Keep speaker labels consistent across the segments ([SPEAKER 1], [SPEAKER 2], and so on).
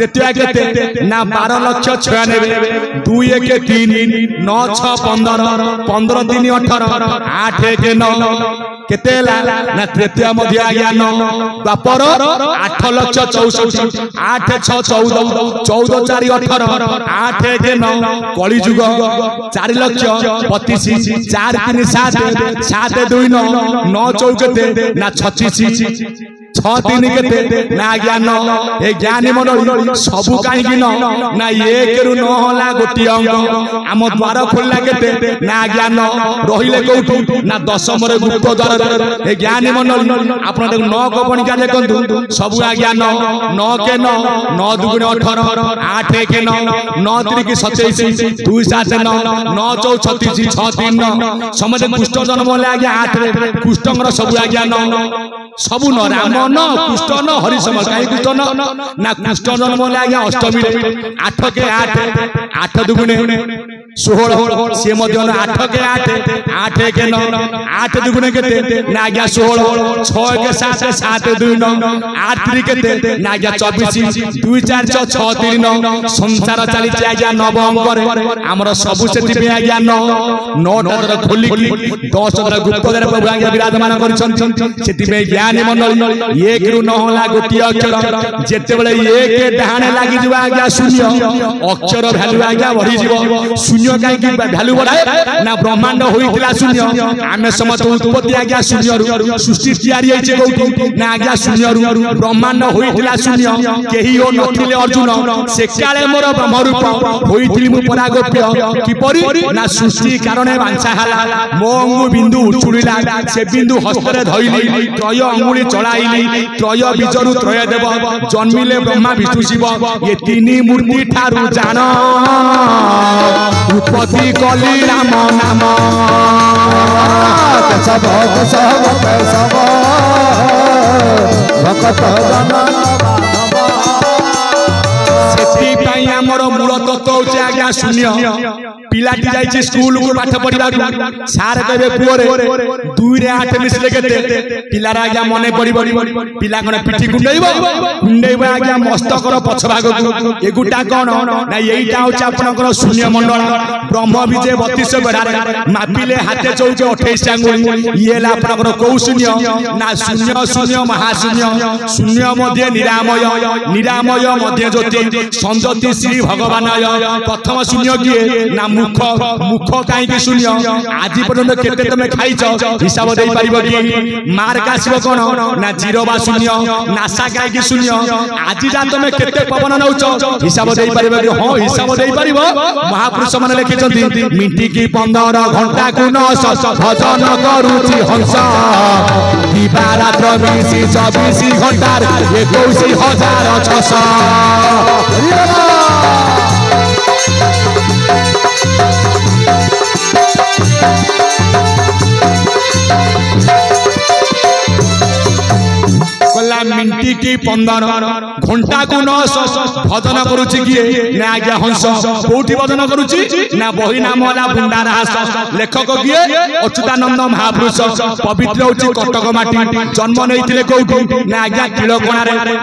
[SPEAKER 1] तृतीय केते ना 12,96,000 2 1 3 9 6 15 15 3 18 8 1 9 केते ना तृतीय मध्य आज्ञा 9 द्वापर 8,64,000 8 6 14 14 4 18 8 1 9 कली जुग 4,32,000 4 3 7 7 2 9 9 4 केते ना 36 6 3 केते ना ज्ञान ए ज्ञानी मंडली सबु काई कि ना 1 रु 9 होला गोटी अंक आम द्वार खोलला केते ना ज्ञान रहिले कोठी ना 10 रे गुप्त द्वार ए ज्ञानी मंडली आपण देख 9 को पणिका देखंतु सबु ज्ञान 9 के 9 9 दुगुणे 18 8 1 9 9 3 की 27 2 7 9 9 4 36 6 3 9 समझ कुष्ठ जन्म होले आज्ञा 8 रे कुष्ठंगर सबु आज्ञा 9 सबु न राम न कुष्ठ न हरिशम काई कुष्ठ न ना कुष्ठ जन्म होले आज्ञा अष्टमी रे 8 के 8 8 दुगुणे 16 से मध्य 8 के 8 8 के 9 8 दुगुणे केते ना आज्ञा 16 6 के 7 7 2 9 8 3 केते ना आज्ञा 24 2 4 6 6 3 9 संसार चली आज्ञा 9 अंक रे हमर सबु सेति पे आज्ञा 9 9 खोली 10 गुप्त द्वार प्रभु आज्ञा विराजमान करछन सेति पे ज्ञानी मंडली 1 रु 9 होला गोटी अक्षर जेते बेले 1 डाहाणे लागि जबा आज्ञा शून्य अक्षर वैल्यू आज्ञा बढ़ी जीवो शून्य काई कि वैल्यू बढ़ाए ना ब्रह्मांड होइतिला शून्य आमे समस्त उत्पत्ति आज्ञा शून्य रु सृष्टि तयारी होइछे कोठी ना आज्ञा शून्य रु ब्रह्मांड होइतिला शून्य केही हो नथिले अर्जुन से काले मोर ब्रह्म रूप होइतिली मु परागोप्य किपरि ना सृष्टि कारणे वांछा हला मो अंगु बिंदु उछुलिला से बिंदु हस्तरे धइली त्रय अंगुली चढ़ाइली त्रय बीजरु त्रय देव जन्मिले ब्रह्मा विष्णु शिव ये तीनी मूर्ति ठारू जान उत्पत्ति कली राम नाम
[SPEAKER 2] सब भक्त
[SPEAKER 1] सेति आमर मूल तत्व होचे आज्ञा शून्य पिलाटी जाइछे स्कूल को पाठ पढ़िबा सार कहबे पुओरे 2 रे 8 मिसले केते पिलार आज्ञा मने पड़िबो पिला कोन पिठी गुंडैबो आज्ञा मस्तकर पछ भाग एगुटा कोन ना एइटा होचे आपनकर शून्य मंडल ब्रह्म विजय 32 बेड़ा मापिले हाथे चौके 28 आंगुल इएला आपनकर को शून्य ना शून्य शून्य महाशून्य शून्य मध्ये निरामय निरामय मध्ये ज्योति संजति श्री भगवानय प्रथम शून्य किए ना मुख मुख काई के शून्य आज पर्यंत केते तमे खाइछ हिसाब देई परिबो कि मार्क आसीबो कोन ना जीरो बा शून्य नासा काई के शून्य आज जा तमे केते पवन नउछ हिसाब देई परिबो कि हां हिसाब देई परिबो महापुरुष माने लिखिछन्ती मिंटी की 15 घंटा को 9 भजन करूची हंस दिवा रात्र 24 घंटा 21,600 मिंटी की 15 घंटा को 9 भजन करुची किए ना आज्ञा हंस कोठी भजन करुची ना बही नाम होला बुंडारास लेखक किए अच्युतानंद महापुरुष पवित्र होची कटक माटी जन्म नैथिले कोठी ना आज्ञा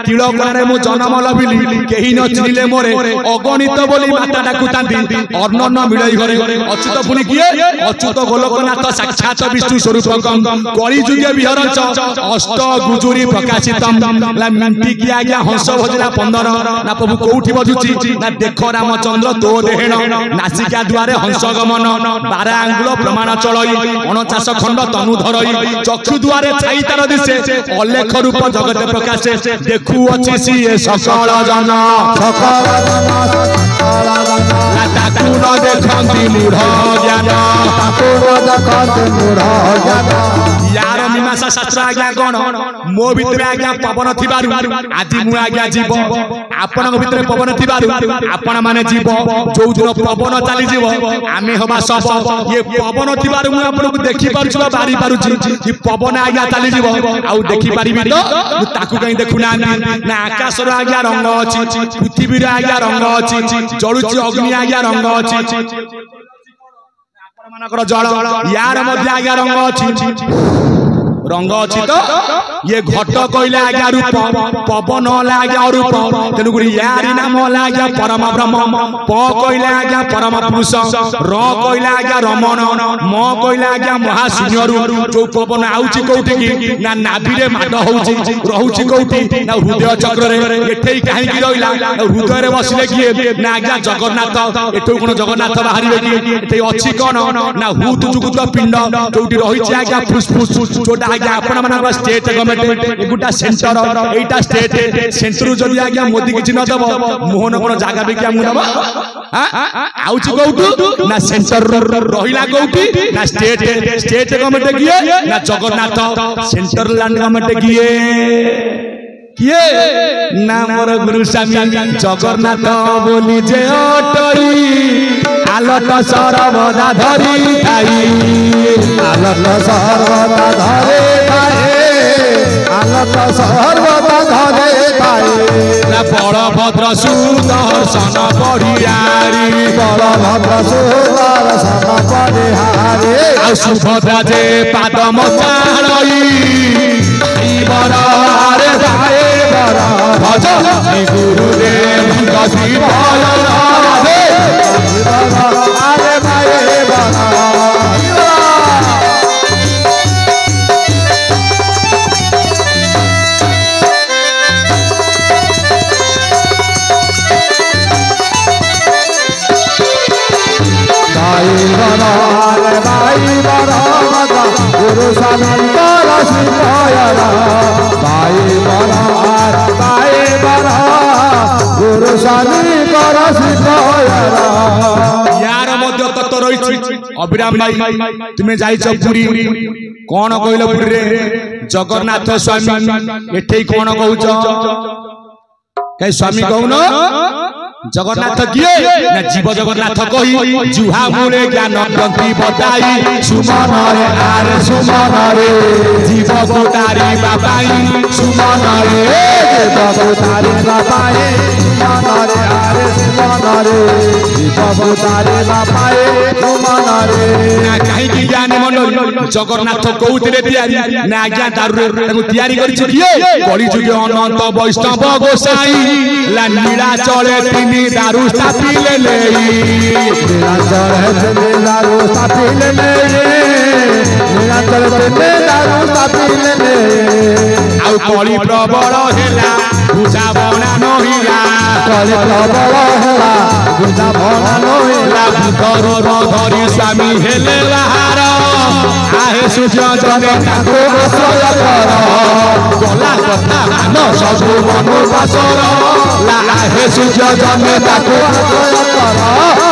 [SPEAKER 1] तिलकोणा रे मु जन्म लबिली केही न चिनिले मोरे अगणित बोली माता डाकुतांती अर्णन मिलई घरे अच्युत पुनी किए अच्युत गोलकनाथ साक्षात विष्णु स्वरूपकम कली जुगे विहरंच अष्ट गुजुरी प्रकाशित मिंटी की आज्ञा हंस भजला 15 ना प्रभु कोठी बजुची ना देख रामचंद्र तो देहेण नासिका द्वारे हंस गमन 12 आंगुल प्रमाण चलई 49 खंड तनु धरई चक्षु द्वारे छाई तार दिसे अलेख रूप जगत प्रकाशे देखु अछि सिए सकल जन ताकू न देखंती मूढ़ ज्ञान यार मीमांसा शास्त्र आज्ञा कोन मो भितरे आज्ञा पवन थिबारु आज मु आज्ञा जीव आपन भितरे पवन थिबारु आपन माने जीव जो दिन पवन चली जीव आमे हबा सब ये पवन थिबारु मु आपन को देखि पारुछु बारी पारुछु कि पवन आज्ञा चली जीव आउ देखि पारिबि तो ताकू कहीं देखु ना ना आकाश रो आज्ञा रंग अछि पृथ्वी रो आज्ञा रंग अछि जळुछि अग्नि आज्ञा रंग अछि आपन मानकर जळ यार मध्ये आज्ञा रंग अछि रंग अच्छी तो ये घट कहले आज्ञा रूप पवन हला आज्ञा रूप तेणुक यारी नाम हला आज्ञा परम ब्रह्म प कहले आज्ञा परम पुरुष र कहले आज्ञा रमण म कहले आज्ञा महाशून्य जो पवन आउची कोठी की ना नाभि रे माड होउची रहउची कोठी ना हृदय चक्र रे एठै काहे की रहिला हृदय रे बसिले की ना आज्ञा जगन्नाथ एठौ कोन जगन्नाथ बाहरिबे की एठै अछि कोन ना हुत जुगुत पिंड जोटी रहिछि आज्ञा फुसफुस जोटा आज्ञा आपण मानक स्टेट गवर्नमेंट एगुटा सेंटर एटा स्टेट सेंटर जदि आज्ञा मोदी किछि न दब मोहन कोन जागा बे क्या मुदब आउछि कोउटु ना सेंटर रहिला कोउटि ना स्टेट गवर्नमेंट किए ना जगन्नाथ सेंटर लैंड गवर्नमेंट किए ना मोर गुरु स्वामी जगन्नाथ बोली जे अटई आलट सर्वदा धरी थाई
[SPEAKER 2] आलट सर्वदा धरे थाए आलट सर्वदा धरे थाए
[SPEAKER 1] बलभद्र सुदर्शन परिहारी
[SPEAKER 2] बलभद्र सुदर्शन परिहारी
[SPEAKER 1] आ सुभद्रा जे पाद मचारई बरारे धाए बरा भज श्री गुरुदेव गति भय
[SPEAKER 2] आरे भाई बरा भाई बरा गुरु सनंतर सिंहरा भाई बरा गुरु सनंतर सिंहरा
[SPEAKER 1] यार मध्य तत्व रही अभिराम भाई तुम्हें जाइछ पुरी कौन कहल पुरी रे जगन्नाथ स्वामी एठे कौन कहूच कई स्वामी कहून जगन्नाथ किए ना जीव जगन्नाथ कही जुहा मूले ज्ञान ग्रंथि बताई सुमन रे आरे सुमन रे जीव कोटारी बाबाई सुमन रे
[SPEAKER 2] जीव कोटारी बाबाई सुमन रे आरे सुमन रे जीव कोटारी बाबाई सुमन रे
[SPEAKER 1] ना काहे की ज्ञान मंडल जगन्नाथ कोउतरे तयारी ना आज्ञा दारु ताको तयारी करिछ किए कली जुग अनंत वैष्णव गोसाई ला नीला चले दारू स्थापिले
[SPEAKER 2] निरंतर दारू स्थापिले निरंतर दारू स्थापिले
[SPEAKER 1] आउ कली प्रबल हेला पूजा बना नहिला
[SPEAKER 2] कली प्रबल हेला पूजा बना नहिला
[SPEAKER 1] भूतरू धरी स्वामी हेले बाहर आहे सूर्य जने ताको आश्रय कर गला कथा मान सबु मनु बासर आहे सूर्य जने ताको
[SPEAKER 2] आश्रय कर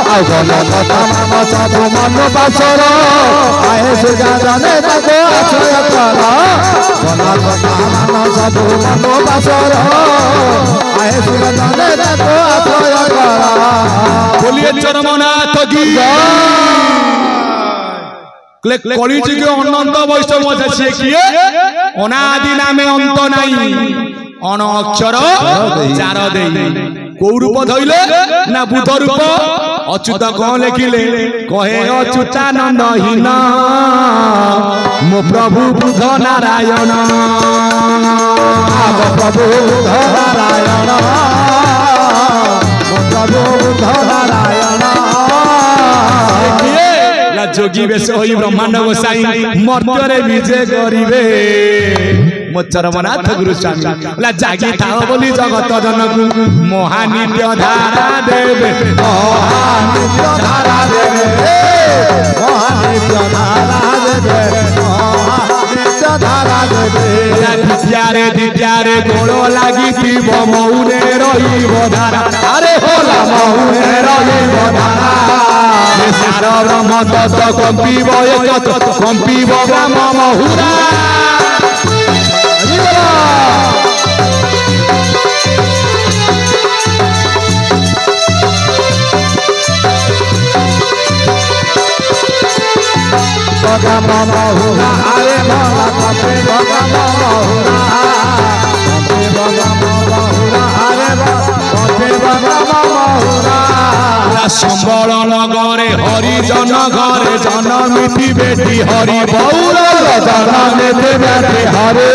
[SPEAKER 2] आ गला कथा मान सबु मनु बासर आहे सूर्य जने ताको आश्रय कर गला कथा मान सबु मनु बासर आहे सूर्य जने ताको आश्रय कर
[SPEAKER 1] बोलिए चरमनाथ की कलिजुग अनंत वैष्णव से किए अनादि नामे अंत नहीं अन अक्षर चार दे कौ रूप धइले ना बुध रूप अच्युत कौन लिखिले कहे अच्युतानंद हीन मो प्रभु बुध नारायण
[SPEAKER 2] प्रभु बुध नारायण प्रभु बुध नारायण
[SPEAKER 1] जोगी बेश होई ब्रह्मांड गोसाई मर्त्य रे विजय करिवे मो चरमनाथ गुरु स्वामी ला जागी थाओ बोली जगत जनक महानित्य धारा देवे
[SPEAKER 2] महानित्य धारा देवे महानित्य धारा देवे महानित्य धारा देवे
[SPEAKER 1] दित्या रे गोड़ लागी थीब मौने रहिब धारा अरे होला मौने रहिब धारा सारर मत कंपीब एक कंपीब ग्राम महुरा
[SPEAKER 2] महुरा अरे भला कंपी ग्राम महुरा कंपी ग्राम महुरा अरे कंपी ग्राम महुरा
[SPEAKER 1] সম্বল নগরে হরিজন ঘরে জনমিতি বেটি হরি বৌর
[SPEAKER 2] জনমিতি বেটি হরে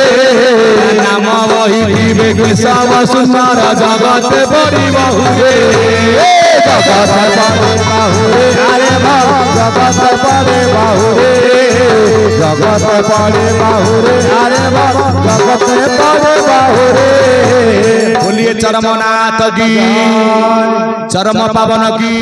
[SPEAKER 1] নাম বহিবে কেশব সুন্দর জগত বড়ি বহুরে
[SPEAKER 2] জগত পড়ে বাহুরে আরে জগত পড়ে বাহুরে জগত পড়ে বাহুরে আরে জগত পড়ে বাহুরে
[SPEAKER 1] बोलिए चरमनाथ की चरम पावन की